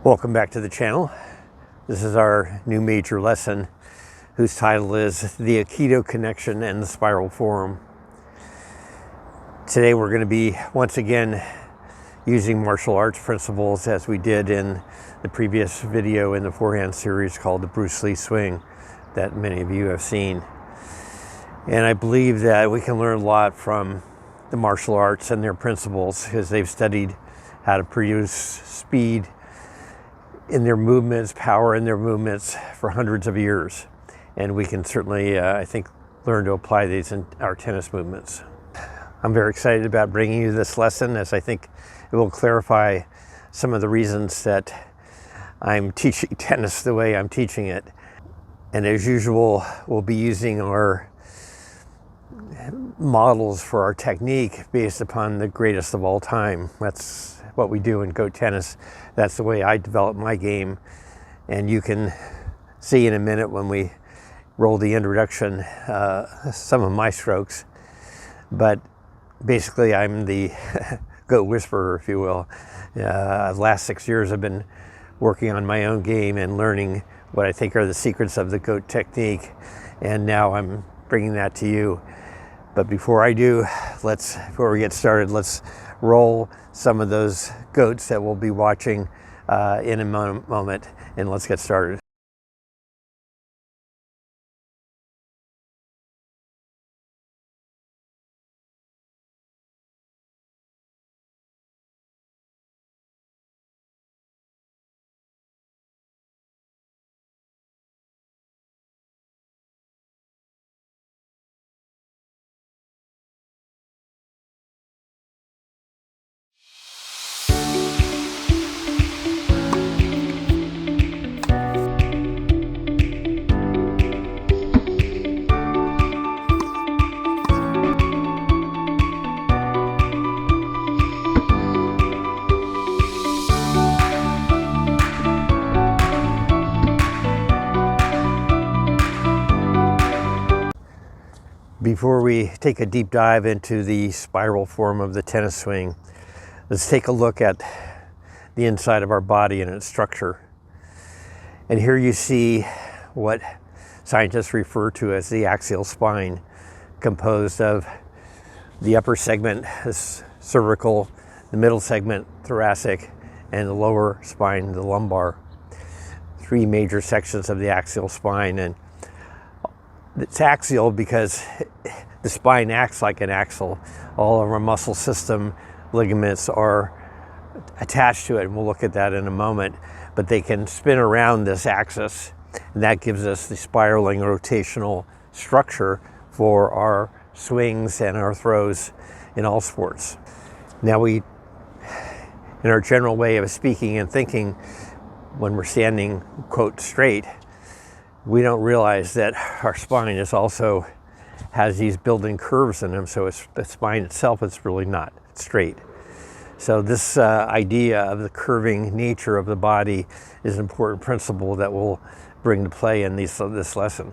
Welcome back to the channel. This is our new major lesson whose title is The Aikido Connection and the Spiral Form. Today we're going to be once again using martial arts principles as we did in the previous video in the forehand series called the Bruce Lee Swing that many of you have seen. And I believe that we can learn a lot from the martial arts and their principles because they've studied how to produce speed in their movements, power in their movements for hundreds of years. And we can certainly, I think, learn to apply these in our tennis movements. I'm very excited about bringing you this lesson as I think it will clarify some of the reasons that I'm teaching tennis the way I'm teaching it. And as usual, we'll be using our models for our technique based upon the greatest of all time. That's what we do in GOAT tennis. That's the way I develop my game. And you can see in a minute when we roll the introduction some of my strokes. But basically I'm the GOAT whisperer, if you will. The last 6 years I've been working on my own game and learning what I think are the secrets of the GOAT technique. And now I'm bringing that to you. But before I do, before we get started, let's roll some of those goats that we'll be watching in a moment, and let's get started. Before we take a deep dive into the spiral form of the tennis swing, let's take a look at the inside of our body and its structure. And here you see what scientists refer to as the axial spine, composed of the upper segment, this cervical, the middle segment, thoracic, and the lower spine, the lumbar. Three major sections of the axial spine. And it's axial because the spine acts like an axle. All of our muscle system ligaments are attached to it, and we'll look at that in a moment. But they can spin around this axis, and that gives us the spiraling rotational structure for our swings and our throws in all sports. Now in our general way of speaking and thinking, when we're standing, quote, straight, we don't realize that our spine has these built-in curves in them, so the spine itself is really not straight. So this idea of the curving nature of the body is an important principle that we'll bring to play in this lesson.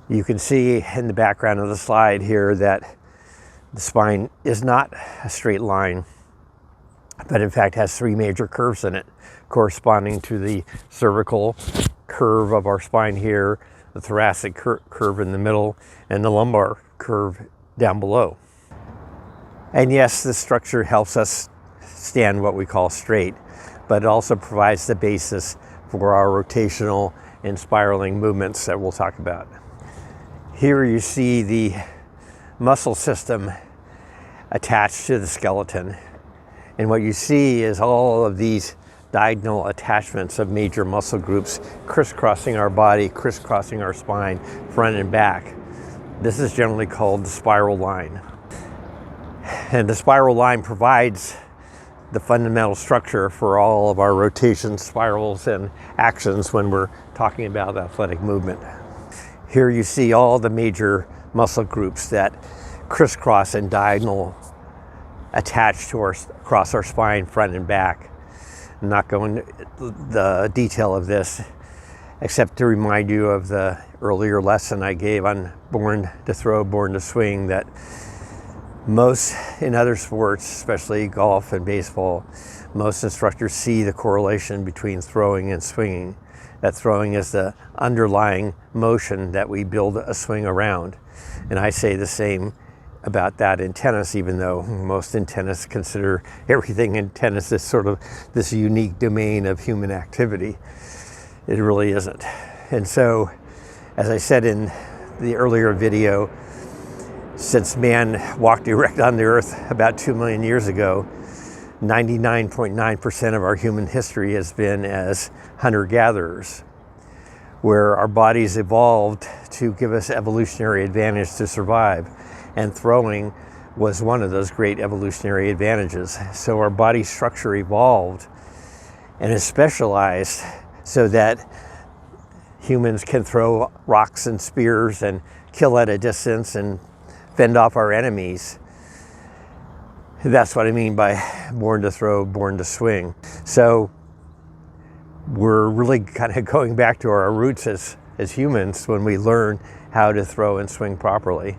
You can see in the background of the slide here that the spine is not a straight line, but in fact has three major curves in it, corresponding to the cervical curve of our spine here, the thoracic curve in the middle, and the lumbar curve down below. And yes, this structure helps us stand what we call straight, but it also provides the basis for our rotational and spiraling movements that we'll talk about. Here you see the muscle system attached to the skeleton. And what you see is all of these diagonal attachments of major muscle groups crisscrossing our body, crisscrossing our spine, front and back. This is generally called the spiral line. And the spiral line provides the fundamental structure for all of our rotations, spirals, and actions when we're talking about athletic movement. Here you see all the major muscle groups that crisscross and diagonal attached to across our spine, front and back. I'm not going into the detail of this, except to remind you of the earlier lesson I gave on born to throw, born to swing, that most in other sports, especially golf and baseball, most instructors see the correlation between throwing and swinging. That throwing is the underlying motion that we build a swing around. And I say the same about that in tennis, even though most in tennis consider everything in tennis as sort of this unique domain of human activity. It really isn't. And so, as I said in the earlier video, since man walked erect on the earth about 2 million years ago, 99.9% of our human history has been as hunter-gatherers, where our bodies evolved to give us evolutionary advantage to survive. And throwing was one of those great evolutionary advantages. So our body structure evolved and is specialized so that humans can throw rocks and spears and kill at a distance and fend off our enemies. That's what I mean by born to throw, born to swing. So we're really kind of going back to our roots as humans when we learn how to throw and swing properly.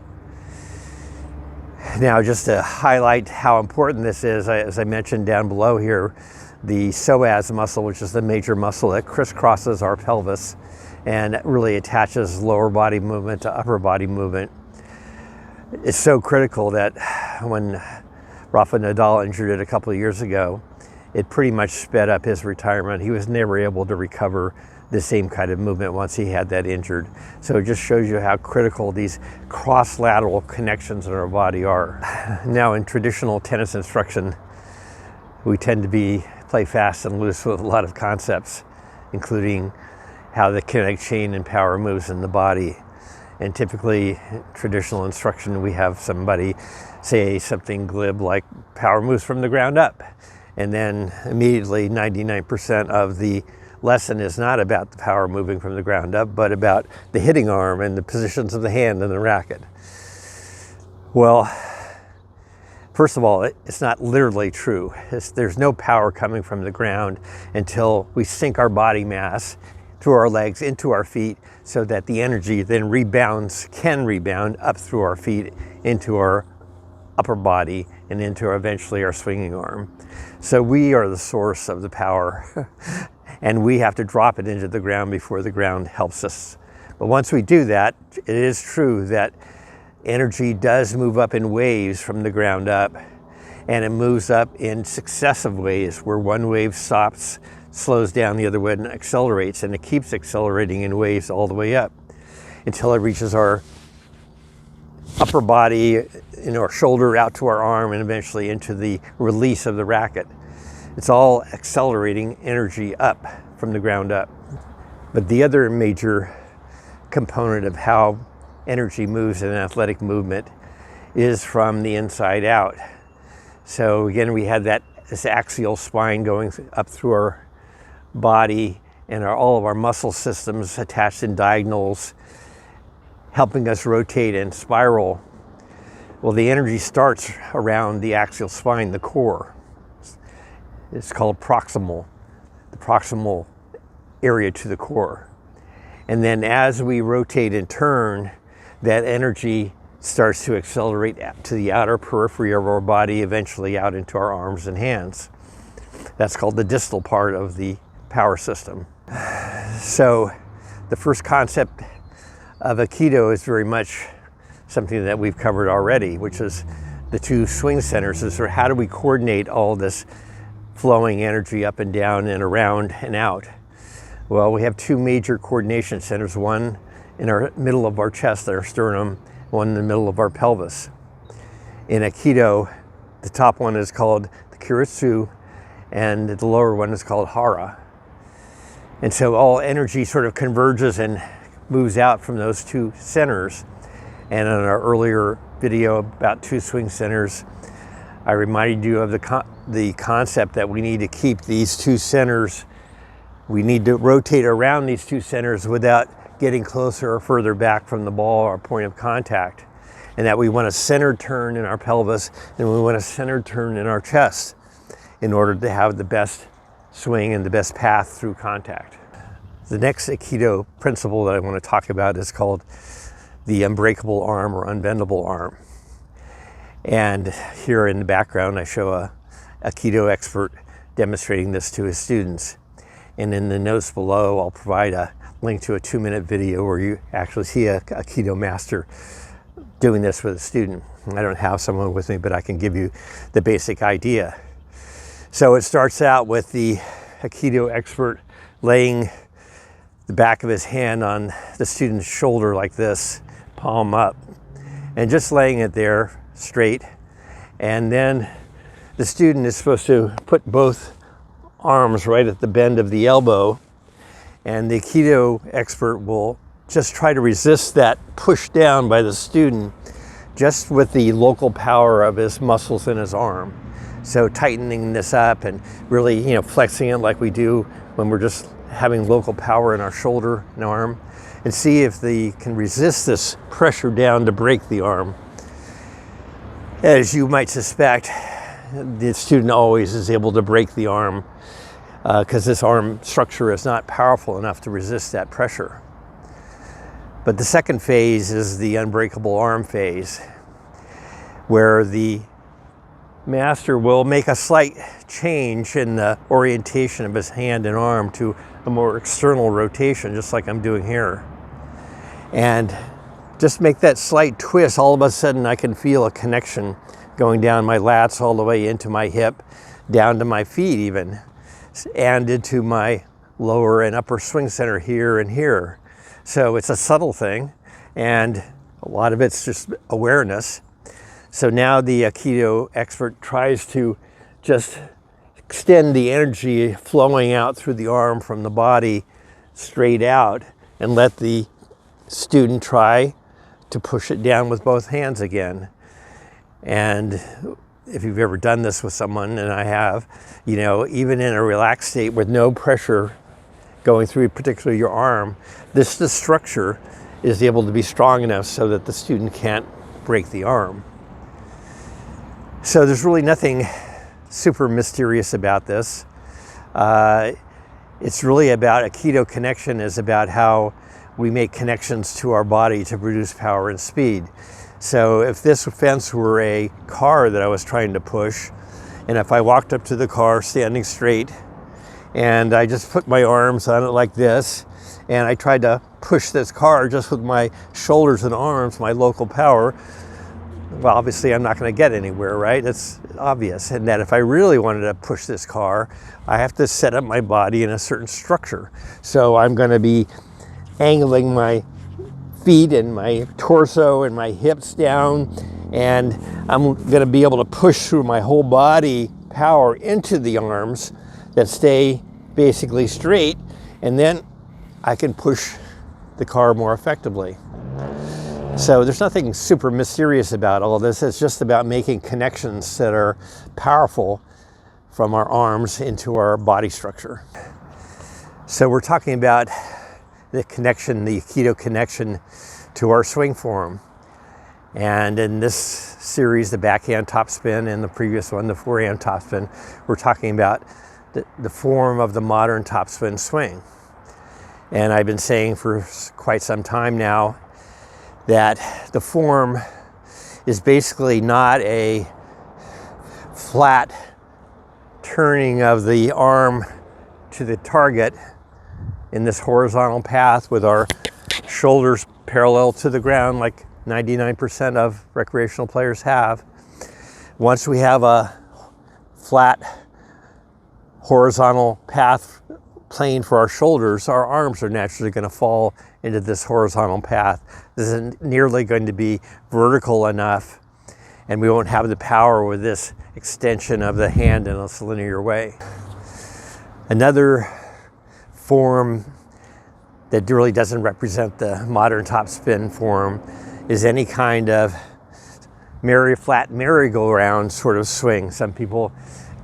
Now, just to highlight how important this is, as I mentioned down below here, the psoas muscle, which is the major muscle that crisscrosses our pelvis and really attaches lower body movement to upper body movement, is so critical that when Rafa Nadal injured it a couple of years ago, it pretty much sped up his retirement. He was never able to recover the same kind of movement once he had that injured. So it just shows you how critical these cross-lateral connections in our body are. Now, in traditional tennis instruction, we tend to play fast and loose with a lot of concepts, including how the kinetic chain and power moves in the body. And typically, traditional instruction, we have somebody say something glib like power moves from the ground up. And then immediately 99% of the lesson is not about the power moving from the ground up, but about the hitting arm and the positions of the hand and the racket. Well, first of all, it's not literally true. There's no power coming from the ground until we sink our body mass through our legs into our feet, so that the energy then can rebound up through our feet into our upper body and into eventually our swinging arm. So we are the source of the power and we have to drop it into the ground before the ground helps us. But once we do that, it is true that energy does move up in waves from the ground up, and it moves up in successive waves where one wave stops, slows down, the other one accelerates, and it keeps accelerating in waves all the way up until it reaches our upper body, our shoulder out to our arm, and eventually into the release of the racket. It's all accelerating energy up from the ground up. But the other major component of how energy moves in athletic movement is from the inside out. So again, we had this axial spine going up through our body, and all of our muscle systems attached in diagonals, helping us rotate and spiral. Well, the energy starts around the axial spine, the core. It's called proximal, the proximal area to the core. And then as we rotate and turn, that energy starts to accelerate to the outer periphery of our body, eventually out into our arms and hands. That's called the distal part of the power system. So the first concept of Aikido is very much something that we've covered already, which is the two swing centers. Is how do we coordinate all this flowing energy up and down and around and out? Well, we have two major coordination centers, one in our middle of our chest, our sternum, one in the middle of our pelvis. In Aikido, the top one is called the Kiritsu, and the lower one is called Hara. And so all energy sort of converges and moves out from those two centers. And in our earlier video about two swing centers, I reminded you of the concept that we need to keep these two centers. We need to rotate around these two centers without getting closer or further back from the ball or point of contact. And that we want a centered turn in our pelvis, and we want a centered turn in our chest in order to have the best swing and the best path through contact. The next Aikido principle that I want to talk about is called the unbreakable arm or unbendable arm. And here in the background, I show a Aikido expert demonstrating this to his students. And in the notes below, I'll provide a link to a 2-minute video where you actually see a Aikido master doing this with a student. I don't have someone with me, but I can give you the basic idea. So it starts out with the Aikido expert laying the back of his hand on the student's shoulder like this, palm up, and just laying it there straight. And then the student is supposed to put both arms right at the bend of the elbow, and the Aikido expert will just try to resist that push down by the student just with the local power of his muscles in his arm. So tightening this up and really, flexing it like we do when we're just having local power in our shoulder and arm, and see if they can resist this pressure down to break the arm. As you might suspect, the student always is able to break the arm because this arm structure is not powerful enough to resist that pressure. But the second phase is the unbreakable arm phase, where the master will make a slight change in the orientation of his hand and arm to a more external rotation, just like I'm doing here. And just make that slight twist, all of a sudden I can feel a connection going down my lats all the way into my hip, down to my feet even, and into my lower and upper swing center here and here. So it's a subtle thing, and a lot of it's just awareness. So now the Aikido expert tries to just extend the energy flowing out through the arm from the body straight out, and let the student try to push it down with both hands again. And if you've ever done this with someone, and I have, even in a relaxed state with no pressure going through particularly your arm, the structure is able to be strong enough so that the student can't break the arm. So there's really nothing super mysterious about this. It's really about Aikido connection, is about how we make connections to our body to produce power and speed. So if this fence were a car that I was trying to push, and if I walked up to the car standing straight, and I just put my arms on it like this, and I tried to push this car just with my shoulders and arms, my local power, well, obviously I'm not going to get anywhere, right? It's obvious. And that if I really wanted to push this car, I have to set up my body in a certain structure. So I'm going to be angling my feet and my torso and my hips down, and I'm going to be able to push through my whole body power into the arms that stay basically straight, and then I can push the car more effectively. So there's nothing super mysterious about all this. It's just about making connections that are powerful from our arms into our body structure. So we're talking about the connection, the Aikido connection to our swing form. And in this series, the backhand topspin, and the previous one, the forehand topspin, we're talking about the form of the modern topspin swing. And I've been saying for quite some time now that the form is basically not a flat turning of the arm to the target in this horizontal path with our shoulders parallel to the ground like 99% of recreational players have. Once we have a flat horizontal path plane for our shoulders, our arms are naturally going to fall into this horizontal path. This isn't nearly going to be vertical enough, and we won't have the power with this extension of the hand in a linear way. Another form that really doesn't represent the modern topspin form is any kind of flat merry-go-round sort of swing. Some people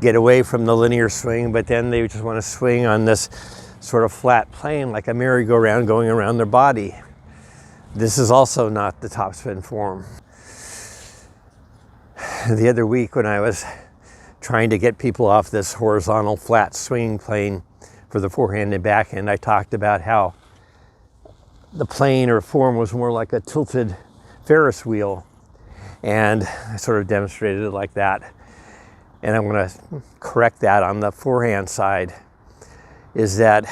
get away from the linear swing, but then they just want to swing on this sort of flat plane like a merry-go-round going around their body. This is also not the topspin form. The other week when I was trying to get people off this horizontal flat swinging plane for the forehand and backhand, I talked about how the plane or form was more like a tilted Ferris wheel, and I sort of demonstrated it like that. and I'm going to correct that on the forehand side, is that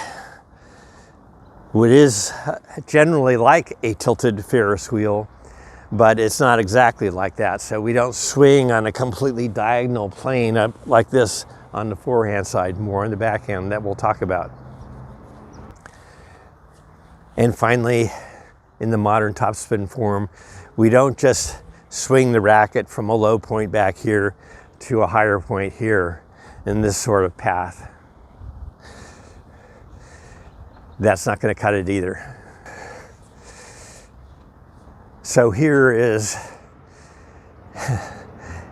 it is generally like a tilted Ferris wheel, but it's not exactly like that. So we don't swing on a completely diagonal plane up like this on the forehand side, more on the backhand that we'll talk about. And finally, in the modern topspin form, we don't just swing the racket from a low point back here to a higher point here in this sort of path. That's not going to cut it either. So here is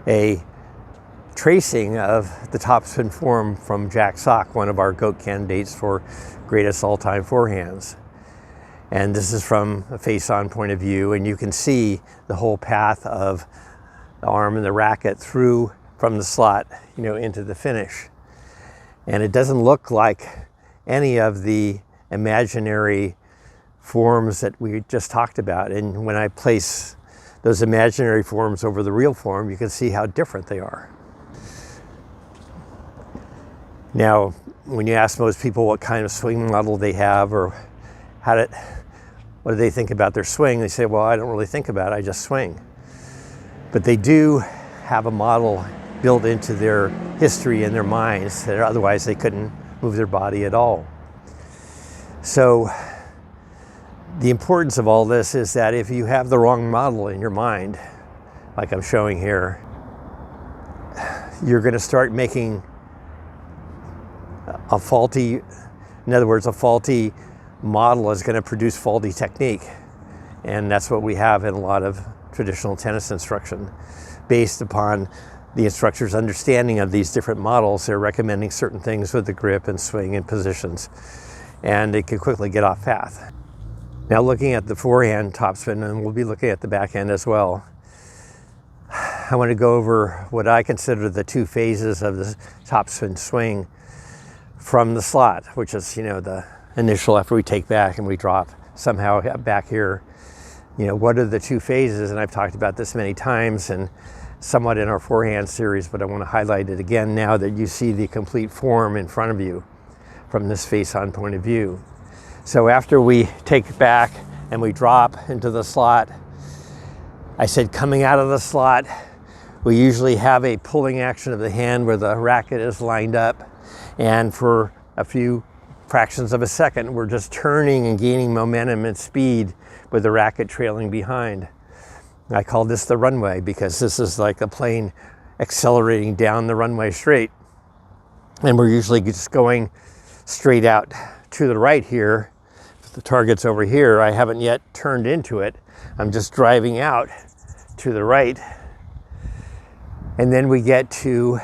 a tracing of the topspin form from Jack Sock, one of our GOAT candidates for greatest all-time forehands. And this is from a face-on point of view, and you can see the whole path of the arm and the racket through from the slot, into the finish. And it doesn't look like any of the imaginary forms that we just talked about. And when I place those imaginary forms over the real form, you can see how different they are. Now, when you ask most people what kind of swing model they have or what do they think about their swing, they say, well, I don't really think about it, I just swing. But they do have a model built into their history and their minds that otherwise they couldn't move their body at all. So the importance of all this is that if you have the wrong model in your mind, like I'm showing here, you're going to start making a faulty model is going to produce faulty technique. And that's what we have in a lot of traditional tennis instruction. Based upon the instructor's understanding of these different models, they're recommending certain things with the grip and swing and positions. And it can quickly get off path. Now looking at the forehand topspin, and we'll be looking at the backhand as well, I want to go over what I consider the two phases of the topspin swing from the slot, which is, the initial after we take back and we drop somehow back here. What are the two phases? And I've talked about this many times and somewhat in our forehand series, but I want to highlight it again now that you see the complete form in front of you from this face-on point of view. So after we take back and we drop into the slot, I said coming out of the slot, we usually have a pulling action of the hand where the racket is lined up, and for a few fractions of a second, we're just turning and gaining momentum and speed with the racket trailing behind. I call this the runway because this is like a plane accelerating down the runway straight. And we're usually just going straight out to the right here. If the target's over here, I haven't yet turned into it. I'm just driving out to the right. And then we get to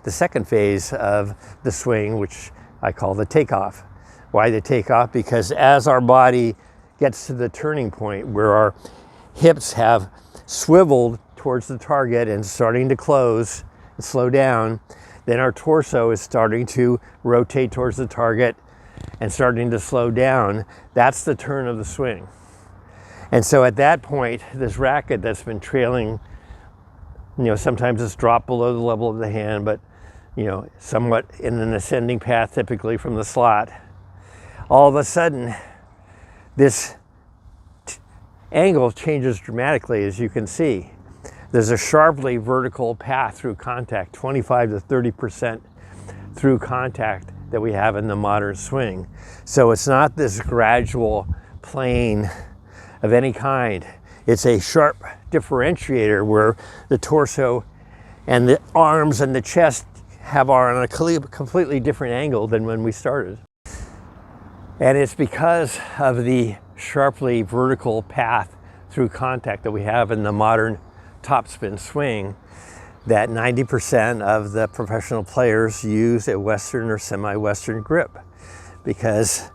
the second phase of the swing, which I call the takeoff. Why the takeoff? Because as our body gets to the turning point where our hips have swiveled towards the target and starting to close and slow down, then our torso is starting to rotate towards the target and starting to slow down. That's the turn of the swing. And so at that point, this racket that's been trailing, sometimes it's dropped below the level of the hand, but somewhat in an ascending path, typically from the slot. All of a sudden, this angle changes dramatically, as you can see. There's a sharply vertical path through contact, 25 to 30% through contact that we have in the modern swing. So it's not this gradual plane of any kind. It's a sharp differentiator where the torso and the arms and the chest are on a completely different angle than when we started. And it's because of the sharply vertical path through contact that we have in the modern topspin swing that 90% of the professional players use a Western or semi-Western grip, because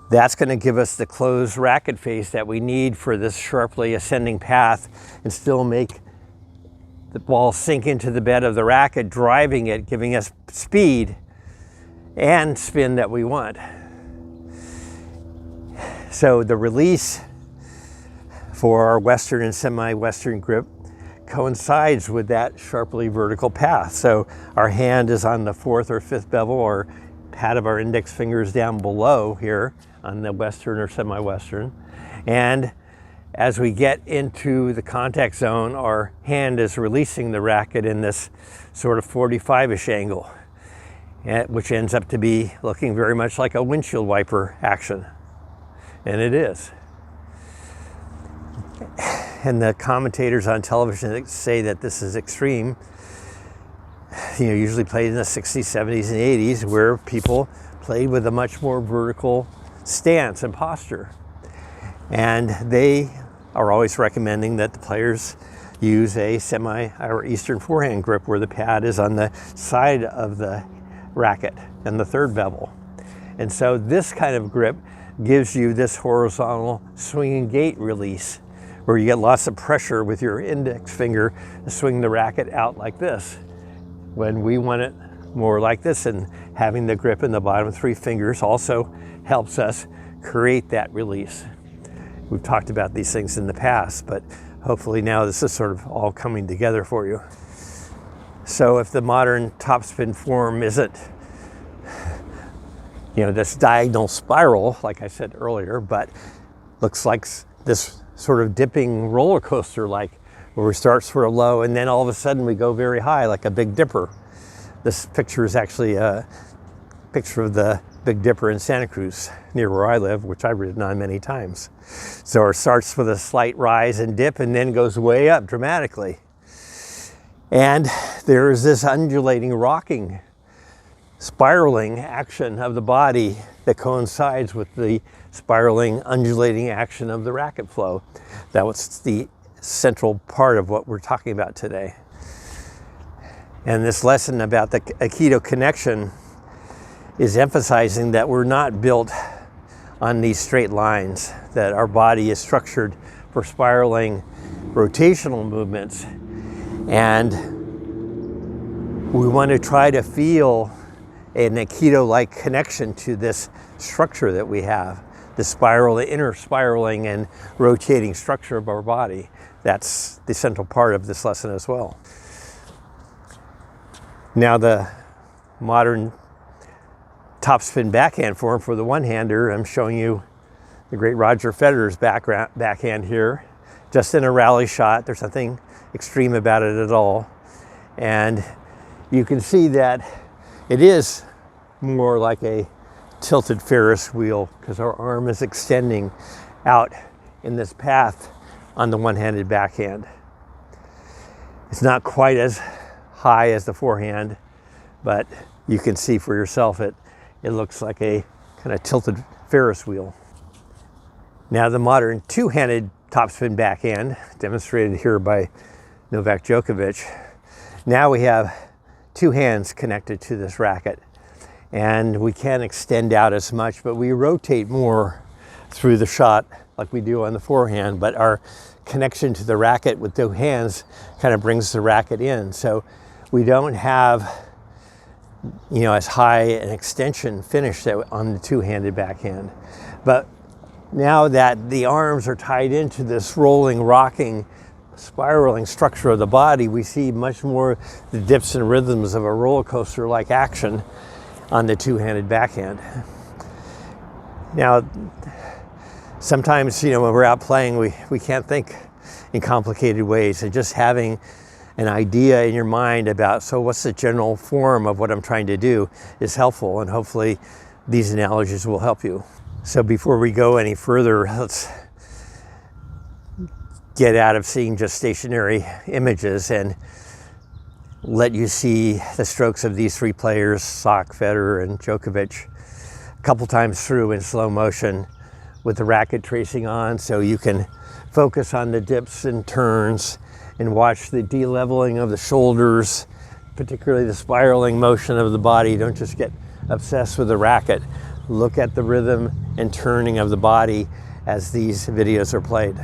that's going to give us the closed racket face that we need for this sharply ascending path and still make the ball sink into the bed of the racket, driving it, giving us speed and spin that we want. So the release for our Western and semi-Western grip coincides with that sharply vertical path. So our hand is on the 4th or 5th bevel, or pad of our index fingers down below here on the Western or semi-Western. And as we get into the contact zone, our hand is releasing the racket in this sort of 45-ish angle, which ends up to be looking very much like a windshield wiper action. And it is. And the commentators on television say that this is extreme, usually played in the 60s, 70s, and 80s, where people played with a much more vertical stance and posture. And they are always recommending that the players use a semi or Eastern forehand grip where the pad is on the side of the racket and the 3rd bevel. And so this kind of grip gives you this horizontal swinging gait release, where you get lots of pressure with your index finger to swing the racket out like this. When we want it more like this, and having the grip in the bottom 3 fingers also helps us create that release. We've talked about these things in the past, but hopefully now this is sort of all coming together for you. So if the modern topspin form isn't, this diagonal spiral, like I said earlier, but looks like this sort of dipping roller coaster, like where we start sort of low and then all of a sudden we go very high, like a Big Dipper. This picture is actually a picture of the Big Dipper in Santa Cruz, near where I live, which I've ridden on many times. So it starts with a slight rise and dip and then goes way up dramatically. And there is this undulating, rocking, spiraling action of the body that coincides with the spiraling, undulating action of the racket flow. That was the central part of what we're talking about today. And this lesson about the Aikido connection is emphasizing that we're not built on these straight lines, that our body is structured for spiraling rotational movements. And we want to try to feel an Aikido-like connection to this structure that we have, the spiral, the inner spiraling and rotating structure of our body. That's the central part of this lesson as well. Now the modern topspin backhand form for the one-hander, I'm showing you the great Roger Federer's backhand here, just in a rally shot. There's nothing extreme about it at all. And you can see that it is more like a tilted Ferris wheel because our arm is extending out in this path on the one-handed backhand. It's not quite as high as the forehand, but you can see for yourself it looks like a kind of tilted Ferris wheel. Now the modern two-handed topspin backhand, demonstrated here by Novak Djokovic. Now we have 2 hands connected to this racket, and we can't extend out as much, but we rotate more through the shot like we do on the forehand, but our connection to the racket with 2 hands kind of brings the racket in. So we don't have, as high an extension finish on the two-handed backhand. But now that the arms are tied into this rolling, rocking, spiraling structure of the body, we see much more the dips and rhythms of a roller coaster-like action on the two-handed backhand. Now, sometimes, when we're out playing, we can't think in complicated ways, and just having an idea in your mind about, so what's the general form of what I'm trying to do, is helpful, and hopefully these analogies will help you. So before we go any further, let's get out of seeing just stationary images and let you see the strokes of these 3 players, Sock, Federer, and Djokovic, a couple times through in slow motion with the racket tracing on, so you can focus on the dips and turns and watch the de-leveling of the shoulders, particularly the spiraling motion of the body. Don't just get obsessed with the racket. Look at the rhythm and turning of the body as these videos are played.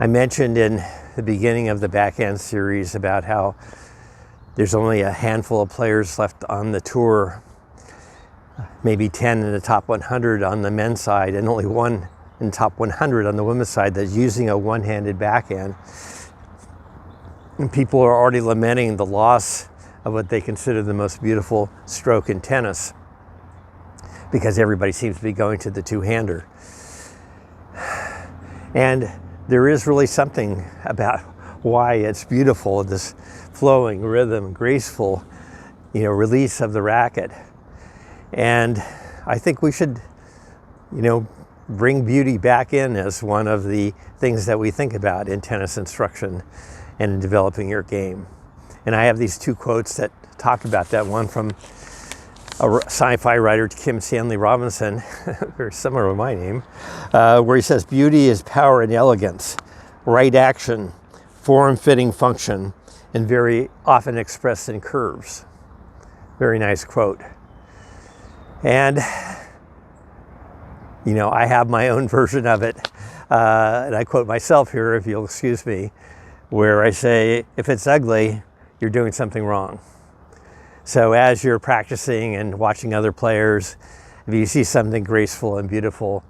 I mentioned in the beginning of the Backhand series about how there's only a handful of players left on the tour, maybe 10 in the top 100 on the men's side, and only one in the top 100 on the women's side that's using a one-handed backhand. And people are already lamenting the loss of what they consider the most beautiful stroke in tennis, because everybody seems to be going to the two-hander. And there is really something about why it's beautiful, this flowing rhythm, graceful, release of the racket. And I think we should, bring beauty back in as one of the things that we think about in tennis instruction and in developing your game. And I have these two quotes that talk about that, one from a sci-fi writer, Kim Stanley Robinson, very similar to my name, where he says, "Beauty is power and elegance, right action, form-fitting function, and very often expressed in curves." Very nice quote. And, I have my own version of it, and I quote myself here, if you'll excuse me, where I say, if it's ugly, you're doing something wrong. So as you're practicing and watching other players, if you see something graceful and beautiful,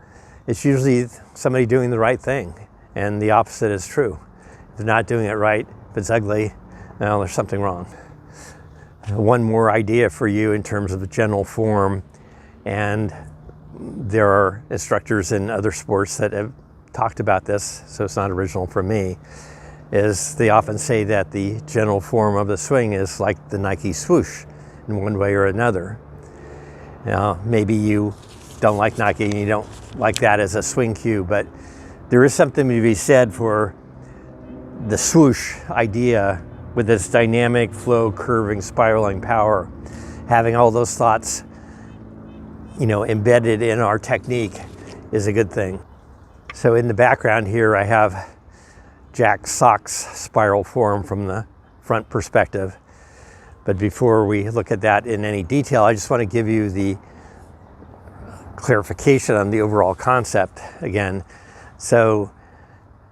it's usually somebody doing the right thing, and the opposite is true. If they're not doing it right, if it's ugly, well, there's something wrong. One more idea for you in terms of the general form, and there are instructors in other sports that have talked about this, so it's not original for me, is they often say that the general form of the swing is like the Nike swoosh in one way or another. Now, maybe you don't like Nike and you don't like that as a swing cue, but there is something to be said for the swoosh idea with its dynamic flow, curving, spiraling power. Having all those thoughts, embedded in our technique is a good thing. So in the background here, I have Jack Sock's spiral form from the front perspective. But before we look at that in any detail, I just want to give you the clarification on the overall concept again. So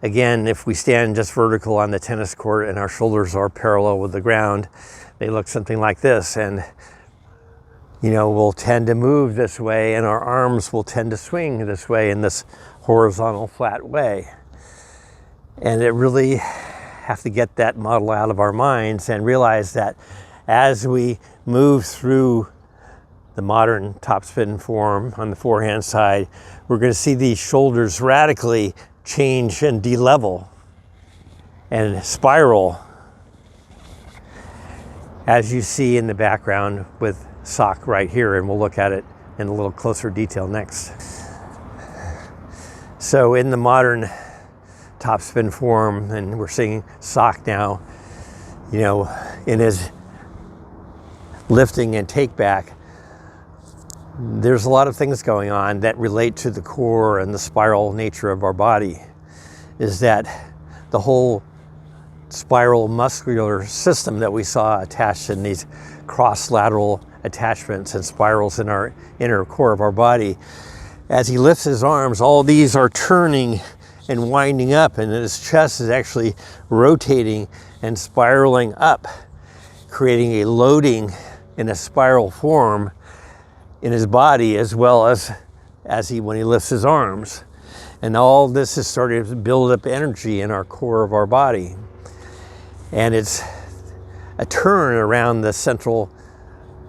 again, if we stand just vertical on the tennis court and our shoulders are parallel with the ground, they look something like this. And, we'll tend to move this way, and our arms will tend to swing this way in this horizontal flat way. And it really have to get that model out of our minds and realize that as we move through the modern topspin form on the forehand side, we're going to see these shoulders radically change and de-level and spiral, as you see in the background with Sock right here, and we'll look at it in a little closer detail next. So in the modern topspin form, and we're seeing Sock now, in his lifting and take back, there's a lot of things going on that relate to the core and the spiral nature of our body. Is that the whole spiral muscular system that we saw attached in these cross-lateral attachments and spirals in our inner core of our body. As he lifts his arms, all these are turning and winding up, and his chest is actually rotating and spiraling up, creating a loading in a spiral form in his body, as well as when he lifts his arms. And all this is starting to build up energy in our core of our body. And it's a turn around the central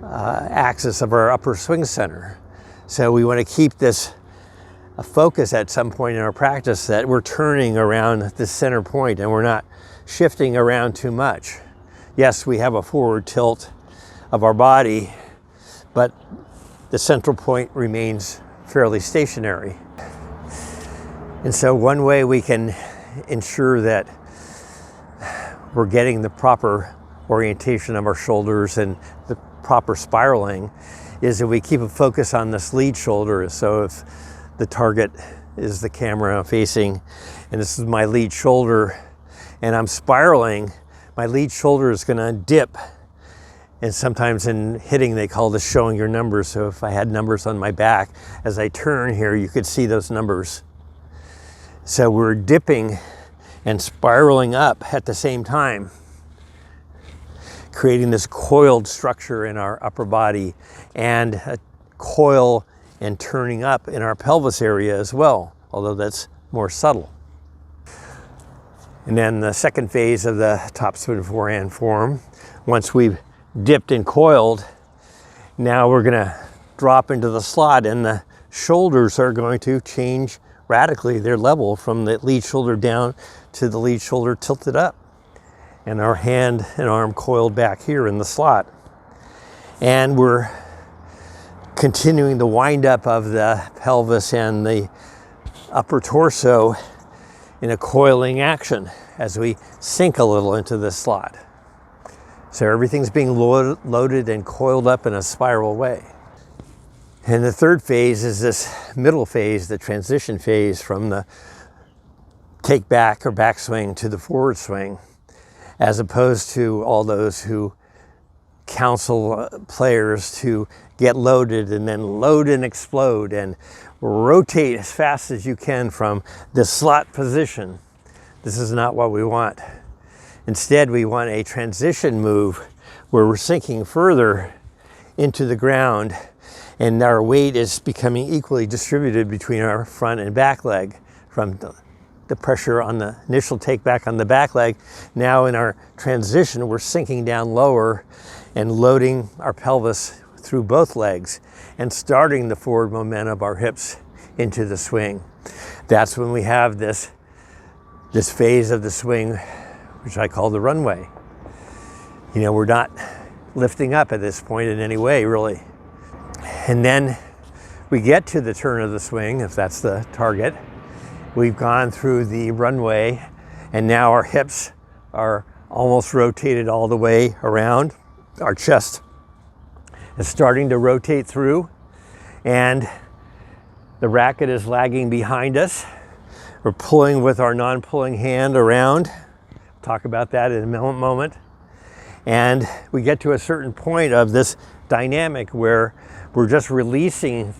axis of our upper swing center. So we want to keep this a focus at some point in our practice that we're turning around the center point and we're not shifting around too much. Yes, we have a forward tilt of our body, but the central point remains fairly stationary. And so one way we can ensure that we're getting the proper orientation of our shoulders and the proper spiraling is that we keep a focus on this lead shoulder. So if the target is the camera facing, and this is my lead shoulder, and I'm spiraling, my lead shoulder is going to dip. And sometimes in hitting, they call this showing your numbers. So if I had numbers on my back, as I turn here, you could see those numbers. So we're dipping and spiraling up at the same time, creating this coiled structure in our upper body and a coil and turning up in our pelvis area as well, although that's more subtle. And then the second phase of the topspin forehand form, once we've dipped and coiled, now we're gonna drop into the slot, and the shoulders are going to change radically their level from the lead shoulder down to the lead shoulder tilted up, and our hand and arm coiled back here in the slot. And we're continuing the wind up of the pelvis and the upper torso in a coiling action as we sink a little into this slot. So everything's being loaded and coiled up in a spiral way. And the third phase is this middle phase, the transition phase from the take back or backswing to the forward swing, as opposed to all those who counsel players to get loaded and then load and explode and rotate as fast as you can from the slot position. This is not what we want. Instead, we want a transition move where we're sinking further into the ground and our weight is becoming equally distributed between our front and back leg from the pressure on the initial take back on the back leg. Now in our transition, we're sinking down lower and loading our pelvis through both legs and starting the forward momentum of our hips into the swing. That's when we have this phase of the swing, which I call the runway. You know, we're not lifting up at this point in any way, really. And then we get to the turn of the swing, if that's the target. We've gone through the runway, and now our hips are almost rotated all the way around. Our chest is starting to rotate through, and the racket is lagging behind us. We're pulling with our non-pulling hand around. Talk about that in a moment. And we get to a certain point of this dynamic where we're just releasing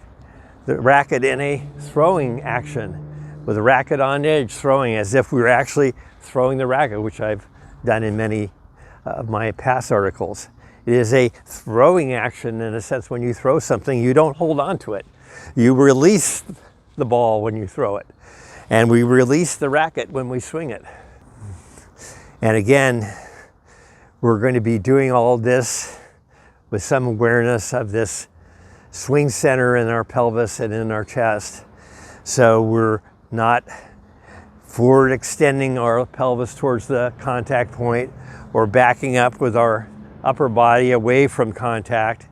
the racket in a throwing action, with the racket on edge, throwing as if we were actually throwing the racket, which I've done in many of my past articles. It is a throwing action in a sense. When you throw something, you don't hold on to it. You release the ball when you throw it. And we release the racket when we swing it. And again, we're going to be doing all this with some awareness of this swing center in our pelvis and in our chest. So we're not forward extending our pelvis towards the contact point or backing up with our upper body away from contact,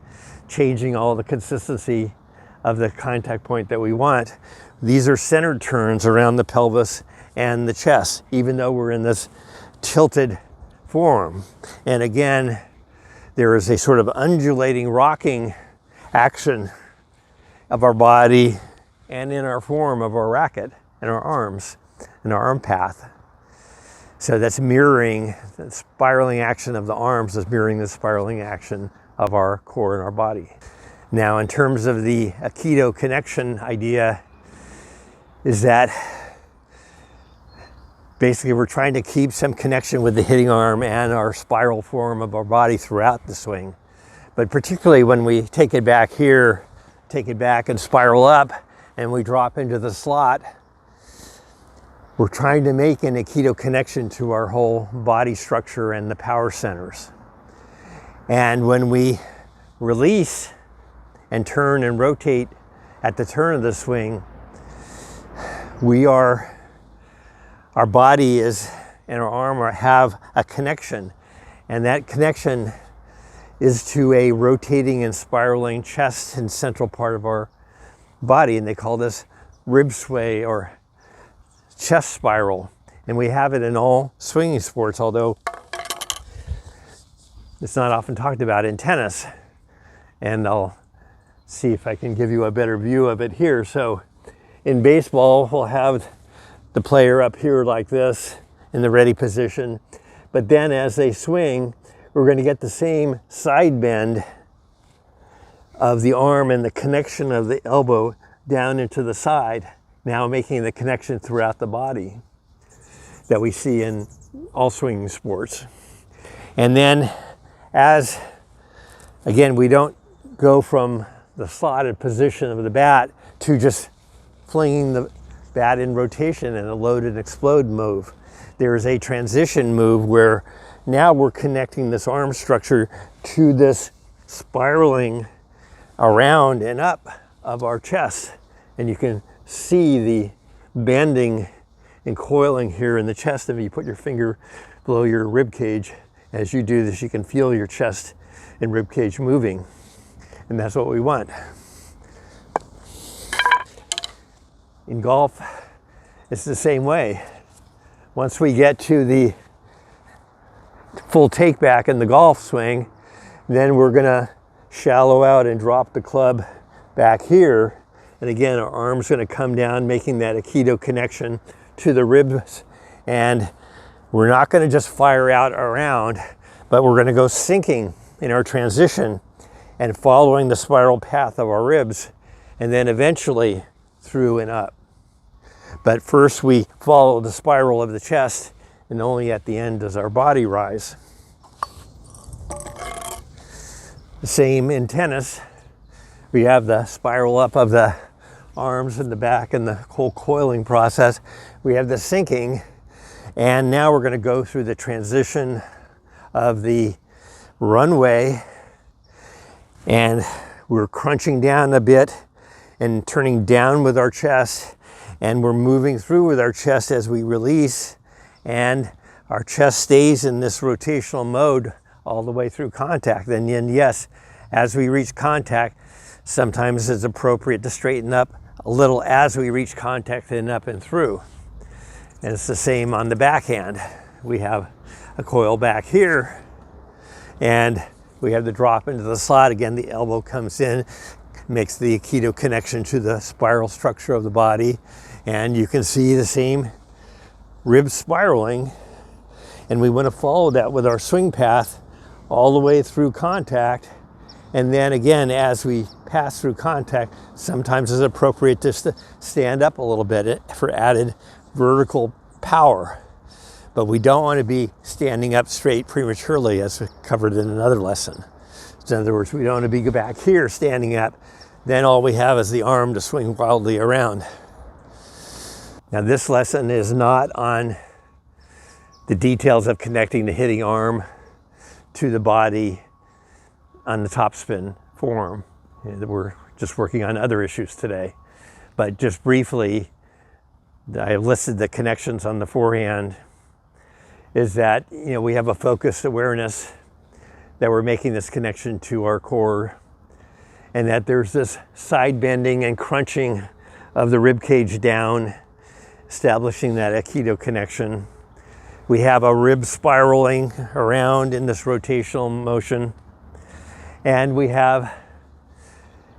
changing all the consistency of the contact point that we want. These are centered turns around the pelvis and the chest, even though we're in this tilted form. And again, there is a sort of undulating, rocking action of our body and in our form of our racket and our arms and our arm path. So that's mirroring the spiraling action of the arms, is mirroring the spiraling action of our core and our body. Now, in terms of the Aikido connection idea, is that basically we're trying to keep some connection with the hitting arm and our spiral form of our body throughout the swing. But particularly when we take it back here, take it back and spiral up, and we drop into the slot, we're trying to make an Aikido connection to our whole body structure and the power centers. And when we release and turn and rotate at the turn of the swing, our body is and our arm have a connection, and that connection is to a rotating and spiraling chest and central part of our body, and they call this rib sway or chest spiral. And we have it in all swinging sports, although it's not often talked about in tennis. And I'll see if I can give you a better view of it here. So in baseball, we'll have the player up here like this in the ready position. But then as they swing, we're going to get the same side bend of the arm and the connection of the elbow down into the side, now making the connection throughout the body. that we see in all swinging sports. And then again, we don't go from the slotted position of the bat to just flinging the bat in rotation in a load and explode move. There is a transition move where now we're connecting this arm structure to this spiraling around and up of our chest. And you can see the bending and coiling here in the chest. If you put your finger below your rib cage, as you do this, you can feel your chest and rib cage moving. And that's what we want. In golf, it's the same way. Once we get to the full take back in the golf swing, then we're gonna shallow out and drop the club back here. And again, our arm's gonna come down, making that Aikido connection to the ribs. And we're not gonna just fire out around, but we're gonna go sinking in our transition and following the spiral path of our ribs, and then eventually through and up. But first we follow the spiral of the chest, and only at the end does our body rise. The same in tennis. We have the spiral up of the arms and the back and the whole coiling process. We have the sinking, and now we're going to go through the transition of the runway, and we're crunching down a bit and turning down with our chest, and we're moving through with our chest as we release, and our chest stays in this rotational mode all the way through contact. And then yes, as we reach contact, sometimes it's appropriate to straighten up a little as we reach contact and up and through. And it's the same on the backhand. We have a coil back here, and we have the drop into the slot. Again, the elbow comes in, makes the Aikido connection to the spiral structure of the body. And you can see the same rib spiraling. And we want to follow that with our swing path all the way through contact. And then again, as we pass through contact, sometimes it's appropriate just to stand up a little bit for added vertical power. But we don't want to be standing up straight prematurely, as we covered in another lesson. So in other words, we don't want to be back here standing up. Then all we have is the arm to swing wildly around. Now this lesson is not on the details of connecting the hitting arm to the body on the topspin form. We're just working on other issues today. But just briefly, I listed the connections on the forehand. Is that, we have a focused awareness that we're making this connection to our core, and that there's this side bending and crunching of the rib cage down, establishing that Aikido connection. We have a rib spiraling around in this rotational motion, and we have,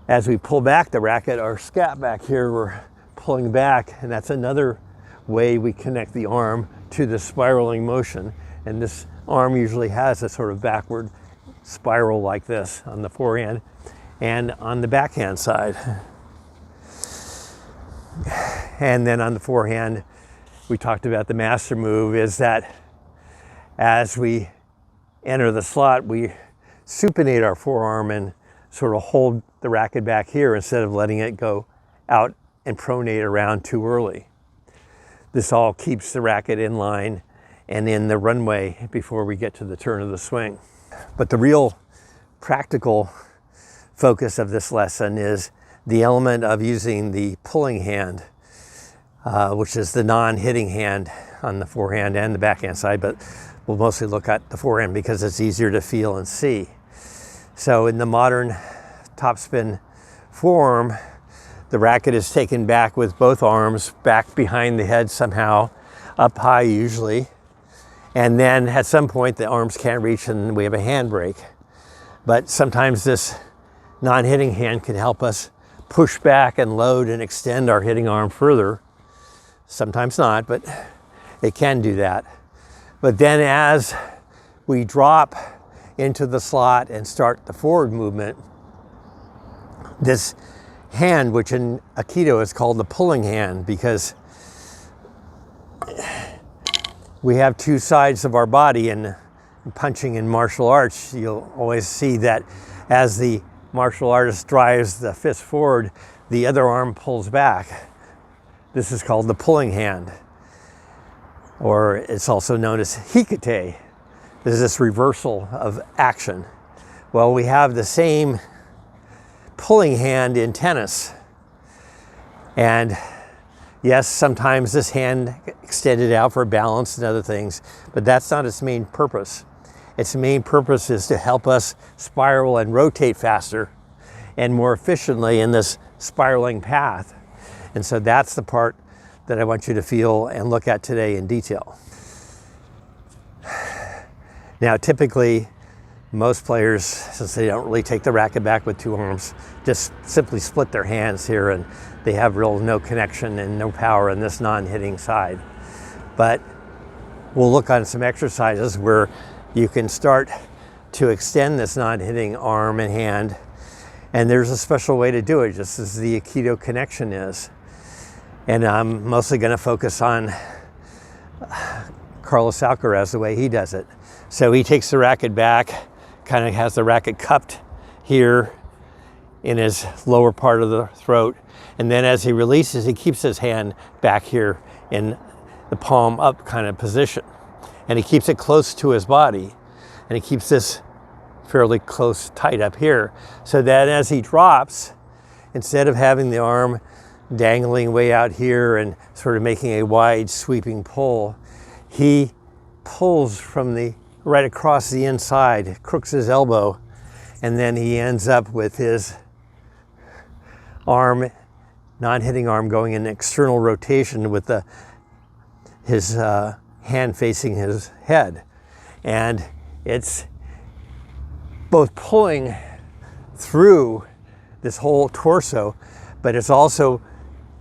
as we pull back the racket, our scat back here, we're pulling back, and that's another way we connect the arm to the spiraling motion. And this arm usually has a sort of backward spiral like this on the forehand and on the backhand side. And then on the forehand, we talked about the master move is that as we enter the slot, we supinate our forearm and sort of hold the racket back here instead of letting it go out and pronate around too early. This all keeps the racket in line and in the runway before we get to the turn of the swing. But the real practical focus of this lesson is the element of using the pulling hand, which is the non-hitting hand on the forehand and the backhand side, but we'll mostly look at the forehand because it's easier to feel and see. So in the modern topspin form, the racket is taken back with both arms back behind the head somehow, up high usually. And then at some point the arms can't reach and we have a handbrake. But sometimes this non-hitting hand can help us push back and load and extend our hitting arm further. Sometimes not, but it can do that. But then as we drop into the slot and start the forward movement, this hand, which in Aikido is called the pulling hand, because We have two sides of our body, and punching in martial arts, you'll always see that as the martial artist drives the fist forward, the other arm pulls back. This is called the pulling hand, or it's also known as hikite. This is this reversal of action. Well, we have the same pulling hand in tennis. And yes, sometimes this hand extended out for balance and other things, but that's not its main purpose. Its main purpose is to help us spiral and rotate faster and more efficiently in this spiraling path. And so that's the part that I want you to feel and look at today in detail. Now, typically, most players, since they don't really take the racket back with two arms, just simply split their hands here, and they have no connection and no power in this non-hitting side. But we'll look on some exercises where you can start to extend this non-hitting arm and hand, and there's a special way to do it, just as the Aikido connection is. And I'm mostly going to focus on Carlos Alcarez, the way he does it. So he takes the racket back, kind of has the racket cupped here in his lower part of the throat. And then as he releases, he keeps his hand back here in the palm up kind of position. And he keeps it close to his body. And he keeps this fairly close, tight up here. So that as he drops, instead of having the arm dangling way out here and sort of making a wide sweeping pull, he pulls from the right across the inside, crooks his elbow, and then he ends up with his arm, non-hitting arm, going in external rotation with his hand facing his head. And it's both pulling through this whole torso, but it's also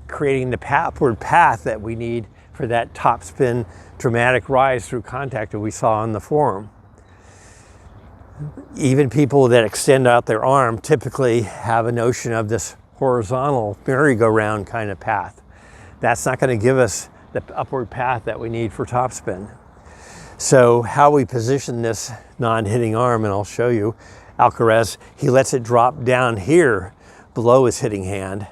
creating the upward path that we need for that topspin dramatic rise through contact that we saw on the form. Even people that extend out their arm typically have a notion of this horizontal merry-go-round kind of path. That's not going to give us the upward path that we need for topspin. So how we position this non-hitting arm, and I'll show you, Alcarez, he lets it drop down here below his hitting hand,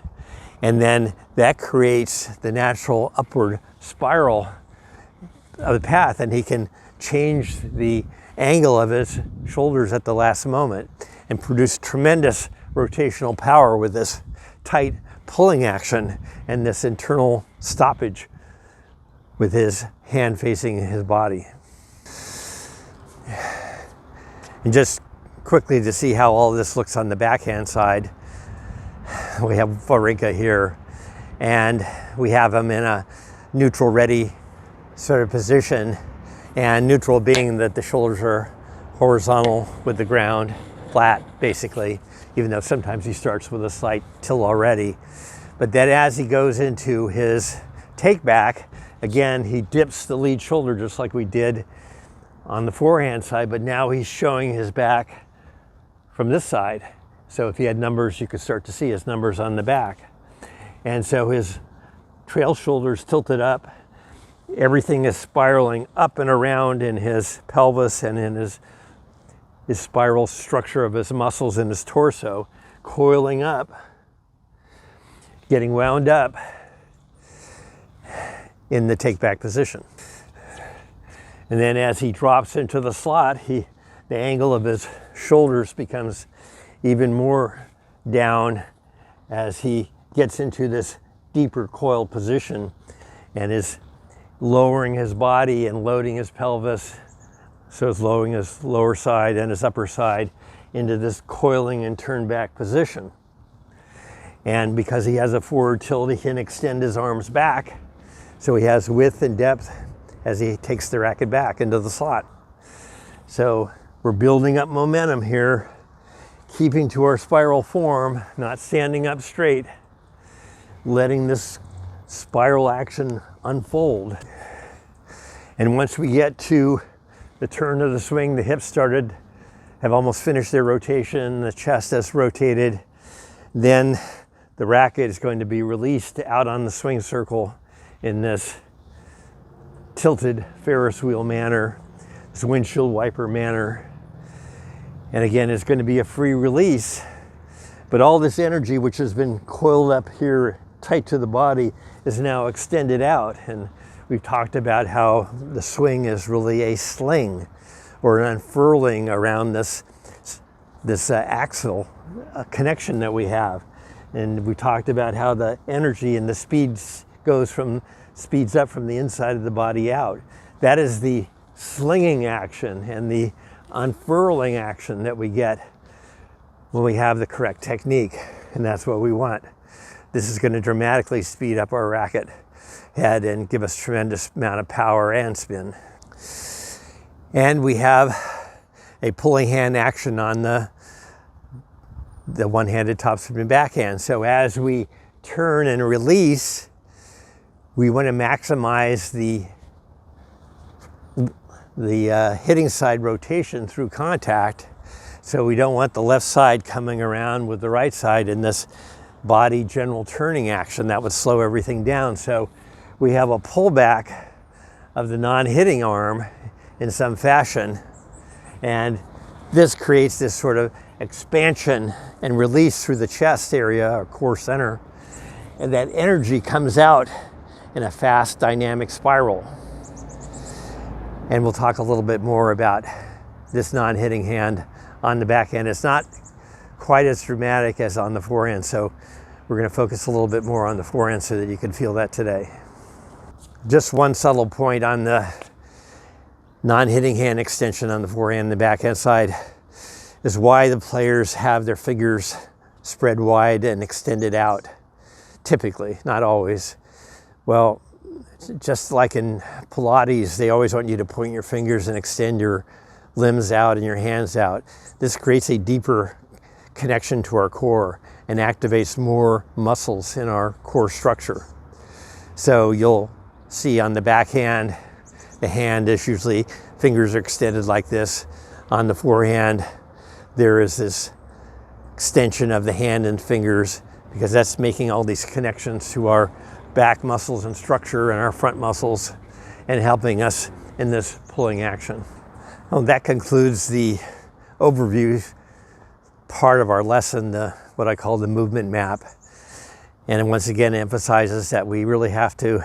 and then that creates the natural upward spiral of the path, and he can change the angle of his shoulders at the last moment and produce tremendous rotational power with this tight pulling action and this internal stoppage with his hand facing his body. And just quickly to see how all this looks on the backhand side, we have Varinka here, and we have him in a neutral ready sort of position, and neutral being that the shoulders are horizontal with the ground, flat basically, even though sometimes he starts with a slight tilt already. But then as he goes into his take back, again, he dips the lead shoulder just like we did on the forehand side, but now he's showing his back from this side. So if he had numbers, you could start to see his numbers on the back. And so his trail shoulders tilted up. Everything is spiraling up and around in his pelvis and in his spiral structure of his muscles in his torso, coiling up, getting wound up in the take back position. And then as he drops into the slot, the angle of his shoulders becomes even more down as he gets into this deeper coiled position and is lowering his body and loading his pelvis. So it's lowering his lower side and his upper side into this coiling and turn back position. And because he has a forward tilt, he can extend his arms back. So he has width and depth as he takes the racket back into the slot. So we're building up momentum here, keeping to our spiral form, not standing up straight, letting this spiral action unfold. And once we get to the turn of the swing, the hips have almost finished their rotation, the chest has rotated, then the racket is going to be released out on the swing circle in this tilted Ferris wheel manner, this windshield wiper manner. And again, it's going to be a free release, but all this energy which has been coiled up here tight to the body is now extended out. And we've talked about how the swing is really a sling or an unfurling around this axle connection that we have. And we talked about how the energy and the speeds up from the inside of the body out. That is the slinging action and the unfurling action that we get when we have the correct technique, and that's what we want. This is going to dramatically speed up our racket head and give us tremendous amount of power and spin. And we have a pulling hand action on the one-handed topspin backhand. So as we turn and release, we want to maximize the hitting side rotation through contact. So we don't want the left side coming around with the right side in this body general turning action. That would slow everything down. So we have a pullback of the non-hitting arm in some fashion. And this creates this sort of expansion and release through the chest area or core center. And that energy comes out in a fast dynamic spiral. And we'll talk a little bit more about this non-hitting hand on the backhand. It's not quite as dramatic as on the forehand, so we're going to focus a little bit more on the forehand so that you can feel that today. Just one subtle point on the non-hitting hand extension on the forehand and the backhand side is why the players have their fingers spread wide and extended out, typically, not always. Well, just like in Pilates, they always want you to point your fingers and extend your limbs out and your hands out. This creates a deeper connection to our core and activates more muscles in our core structure. So you'll see on the backhand, the hand is usually, fingers are extended like this. On the forehand, there is this extension of the hand and fingers because that's making all these connections to our back muscles and structure and our front muscles and helping us in this pulling action. Well, that concludes the overview part of our lesson, what I call the movement map. And it once again emphasizes that we really have to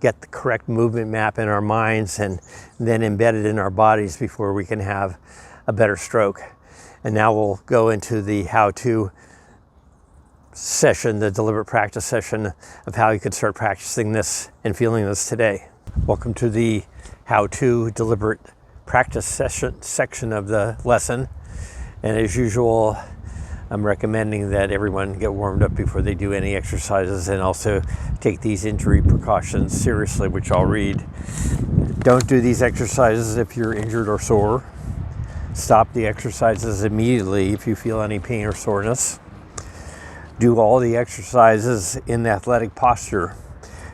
get the correct movement map in our minds and then embed it in our bodies before we can have a better stroke. And now we'll go into the how-to session, the deliberate practice session of how you can start practicing this and feeling this today. Welcome to the how-to deliberate practice session section of the lesson. And as usual, I'm recommending that everyone get warmed up before they do any exercises and also take these injury precautions seriously, which I'll read. Don't do these exercises if you're injured or sore. Stop the exercises immediately if you feel any pain or soreness. Do all the exercises in the athletic posture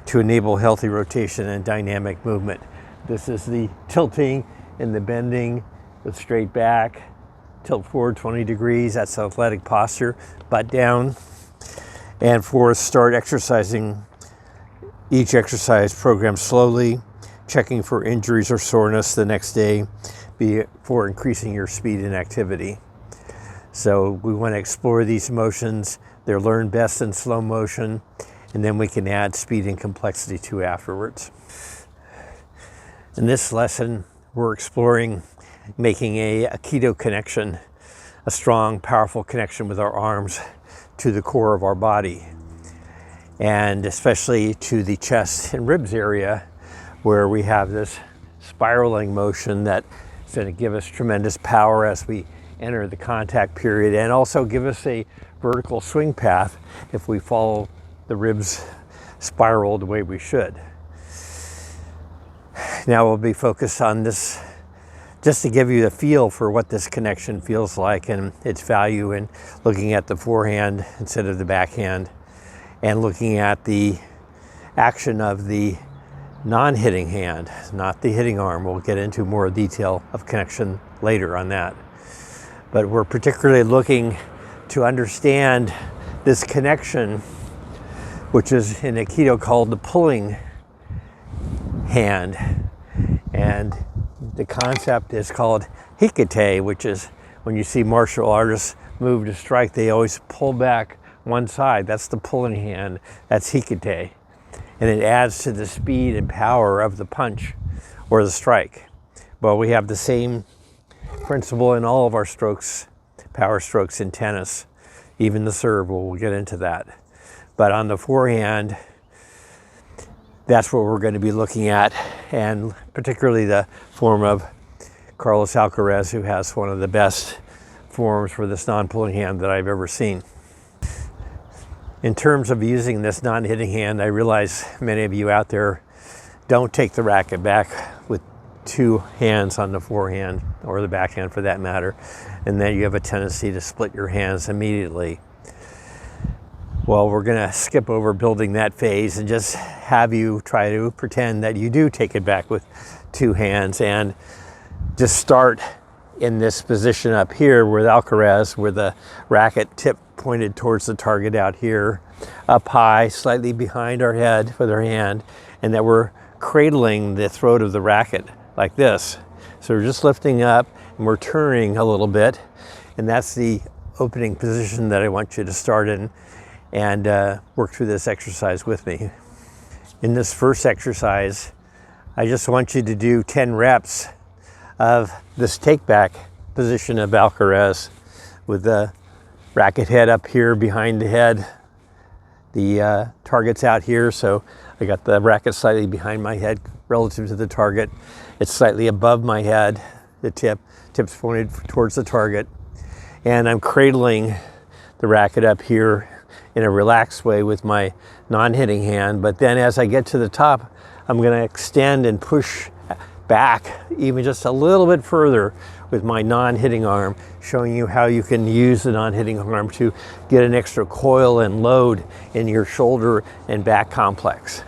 to enable healthy rotation and dynamic movement. This is the tilting and the bending, the straight back, tilt forward 20 degrees, that's athletic posture, butt down. And start exercising each exercise program slowly, checking for injuries or soreness the next day before increasing your speed and activity. So we want to explore these motions. They're learned best in slow motion, and then we can add speed and complexity to afterwards. In this lesson, we're exploring making a Aikido connection, a strong, powerful connection with our arms to the core of our body, and especially to the chest and ribs area where we have this spiraling motion that is going to give us tremendous power as we enter the contact period and also give us a vertical swing path if we follow the ribs spiral the way we should. Now we'll be focused on this just to give you a feel for what this connection feels like and its value in looking at the forehand instead of the backhand and looking at the action of the non-hitting hand, not the hitting arm. We'll get into more detail of connection later on that. But we're particularly looking to understand this connection, which is in Aikido called the pulling hand, And the concept is called hikite, which is when you see martial artists move to strike, they always pull back one side. That's the pulling hand. That's hikite. And it adds to the speed and power of the punch or the strike. Well, we have the same principle in all of our strokes, power strokes in tennis, even the serve. We'll get into that. But on the forehand, that's what we're going to be looking at, and particularly the form of Carlos Alcarez, who has one of the best forms for this non-pulling hand that I've ever seen. In terms of using this non-hitting hand, I realize many of you out there don't take the racket back with two hands on the forehand, or the backhand for that matter, and then you have a tendency to split your hands immediately. Well, we're going to skip over building that phase and just have you try to pretend that you do take it back with two hands, and just start in this position up here with Alcarez, where the racket tip pointed towards the target out here, up high, slightly behind our head with our hand, and that we're cradling the throat of the racket like this. So we're just lifting up and we're turning a little bit, and that's the opening position that I want you to start in, and work through this exercise with me. In this first exercise, I just want you to do 10 reps of this take back position of Alcarez, with the racket head up here behind the head, the target's out here, so I got the racket slightly behind my head relative to the target. It's slightly above my head, the tip's pointed towards the target, and I'm cradling the racket up here in a relaxed way with my non-hitting hand. But then as I get to the top, I'm going to extend and push back even just a little bit further with my non-hitting arm, showing you how you can use the non-hitting arm to get an extra coil and load in your shoulder and back complex.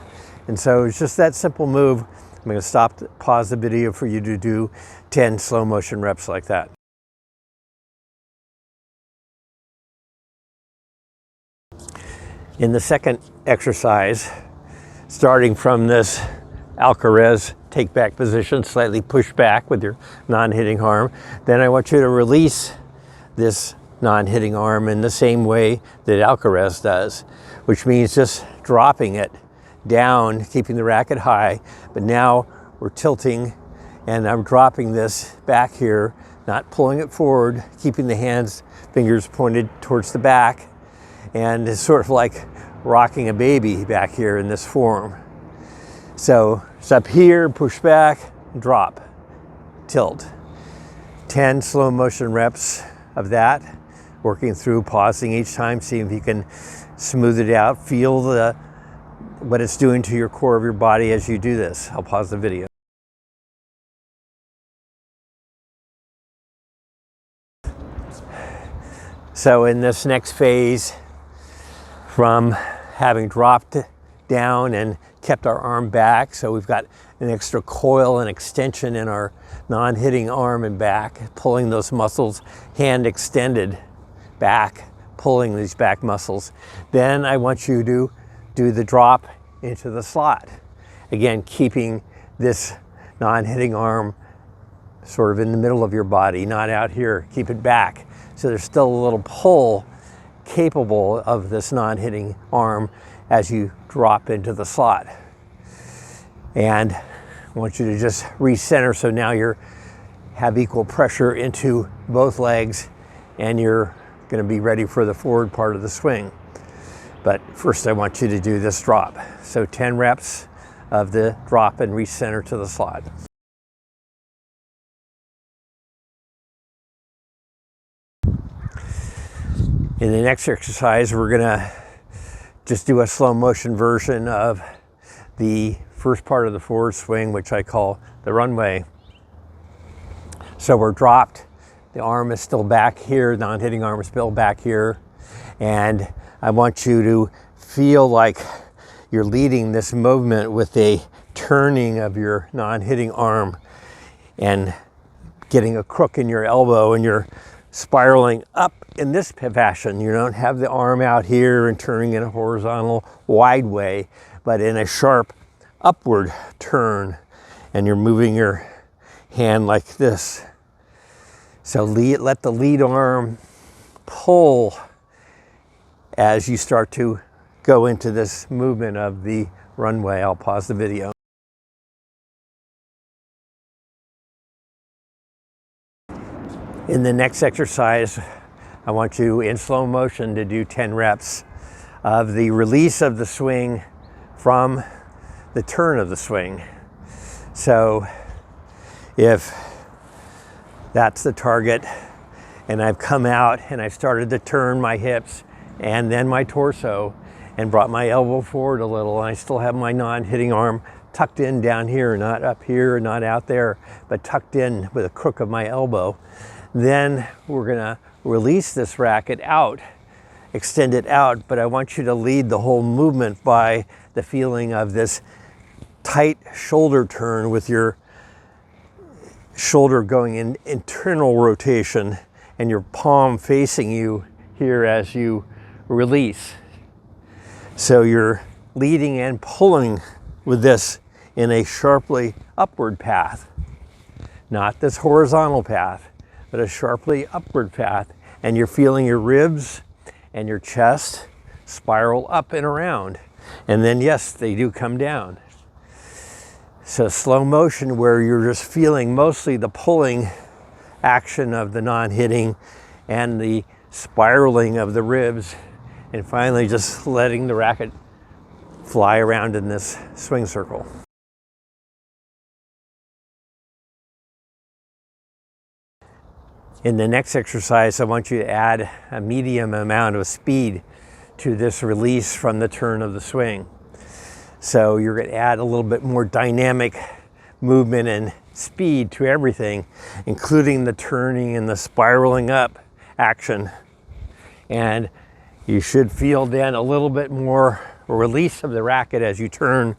And so it's just that simple move. I'm going to pause the video for you to do 10 slow motion reps like that. In the second exercise, starting from this Alcarez take back position, slightly push back with your non-hitting arm, then I want you to release this non-hitting arm in the same way that Alcarez does, which means just dropping it down, keeping the racket high, but now we're tilting and I'm dropping this back here, not pulling it forward, keeping the fingers pointed towards the back, and it's sort of like rocking a baby back here in this form. So it's up here, push back, drop, tilt. 10 slow motion reps of that, working through, pausing each time, seeing if you can smooth it out, feel what it's doing to your core of your body as you do this. I'll pause the video. So in this next phase, from having dropped down and kept our arm back, so we've got an extra coil and extension in our non-hitting arm and back, pulling those muscles, hand extended back, pulling these back muscles. Then I want you to do the drop into the slot. Again, keeping this non-hitting arm sort of in the middle of your body, not out here. Keep it back. So there's still a little pull capable of this non-hitting arm as you drop into the slot. And I want you to just recenter, so now you have equal pressure into both legs and you're going to be ready for the forward part of the swing. But first I want you to do this drop. So 10 reps of the drop and recenter to the slot. In the next exercise, we're gonna just do a slow motion version of the first part of the forward swing, which I call the runway. So we're dropped, the arm is still back here, non-hitting arm is still back here, and I want you to feel like you're leading this movement with a turning of your non-hitting arm and getting a crook in your elbow, and you're spiraling up in this fashion. You don't have the arm out here and turning in a horizontal wide way, but in a sharp upward turn. and you're moving your hand like this. So let the lead arm pull as you start to go into this movement of the runway. I'll pause the video. In the next exercise, I want you in slow motion to do 10 reps of the release of the swing from the turn of the swing. So if that's the target, and I've come out and I've started to turn my hips and then my torso and brought my elbow forward a little, and I still have my non-hitting arm tucked in down here, not up here, not out there, but tucked in with the crook of my elbow, then we're gonna release this racket out, extend it out, but I want you to lead the whole movement by the feeling of this tight shoulder turn with your shoulder going in internal rotation and your palm facing you here as you release. So you're leading and pulling with this in a sharply upward path, not this horizontal path, but a sharply upward path. And you're feeling your ribs and your chest spiral up and around. And then yes, they do come down. So slow motion where you're just feeling mostly the pulling action of the non-hitting and the spiraling of the ribs, and finally just letting the racket fly around in this swing circle. In the next exercise, I want you to add a medium amount of speed to this release from the turn of the swing. So you're going to add a little bit more dynamic movement and speed to everything, including the turning and the spiraling up action. And you should feel then a little bit more release of the racket as you turn,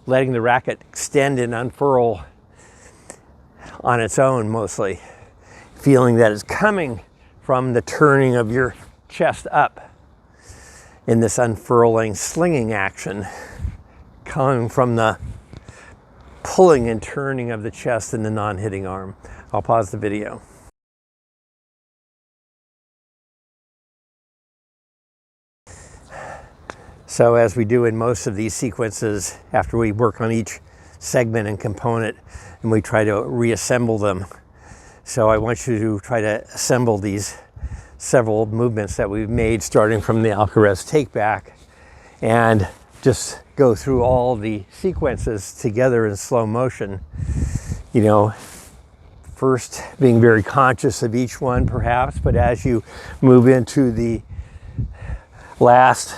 letting the racket extend and unfurl on its own mostly, feeling that it's coming from the turning of your chest up in this unfurling, slinging action, coming from the pulling and turning of the chest and the non-hitting arm. I'll pause the video. So as we do in most of these sequences, after we work on each segment and component, and we try to reassemble them. So I want you to try to assemble these several movements that we've made, starting from the Alcarez take back, and just go through all the sequences together in slow motion. You know, first being very conscious of each one perhaps, but as you move into the last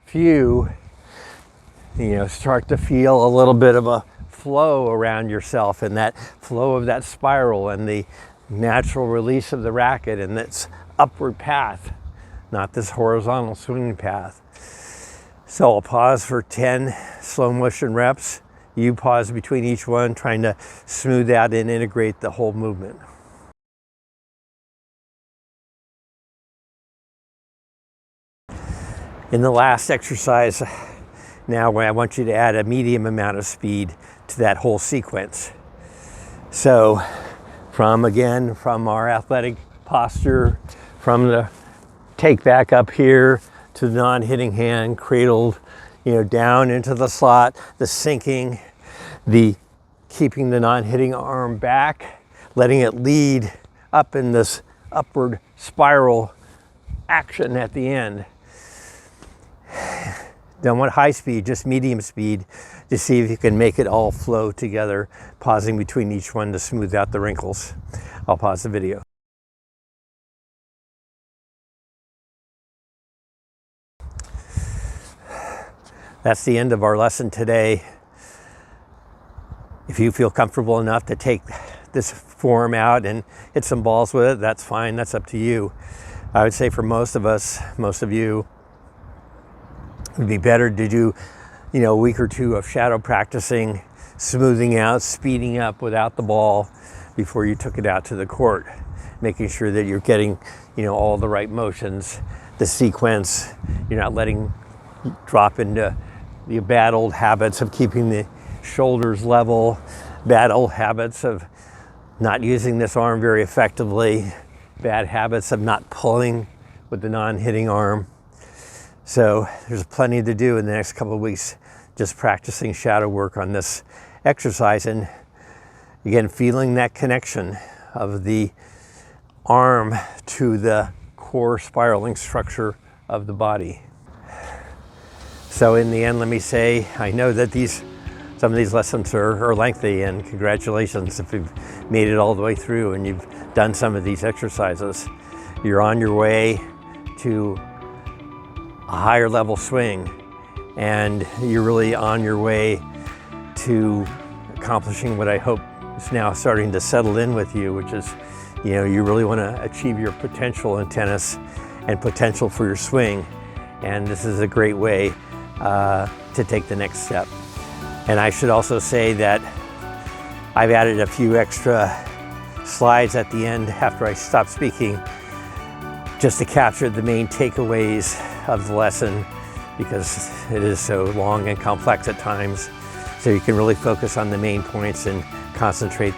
few, you know, start to feel a little bit of a flow around yourself, and that flow of that spiral and the natural release of the racket and its upward path, not this horizontal swinging path. So I'll pause for 10 slow motion reps. You pause between each one, trying to smooth out and integrate the whole movement. In the last exercise, now I want you to add a medium amount of speed to that whole sequence. So from our athletic posture, from the take back up here to the non-hitting hand, cradled, you know, down into the slot, the sinking, the keeping the non-hitting arm back, letting it lead up in this upward spiral action at the end. Don't want high speed, just medium speed, to see if you can make it all flow together, pausing between each one to smooth out the wrinkles. I'll pause the video. That's the end of our lesson today. If you feel comfortable enough to take this form out and hit some balls with it, that's fine, that's up to you. I would say for most of us, most of you, it'd be better to do, you know, a week or two of shadow practicing, smoothing out, speeding up without the ball before you took it out to the court, making sure that you're getting, you know, all the right motions, the sequence. You're not letting drop into the bad old habits of keeping the shoulders level, bad old habits of not using this arm very effectively, bad habits of not pulling with the non-hitting arm. So there's plenty to do in the next couple of weeks, just practicing shadow work on this exercise, and again, feeling that connection of the arm to the core spiraling structure of the body. So in the end, let me say, I know that some of these lessons are lengthy, and congratulations if you've made it all the way through and you've done some of these exercises. You're on your way to a higher level swing, and you're really on your way to accomplishing what I hope is now starting to settle in with you, which is, you really want to achieve your potential in tennis and potential for your swing. And this is a great way to take the next step. And I should also say that I've added a few extra slides at the end after I stop speaking, just to capture the main takeaways of the lesson, because it is so long and complex at times. So you can really focus on the main points and concentrate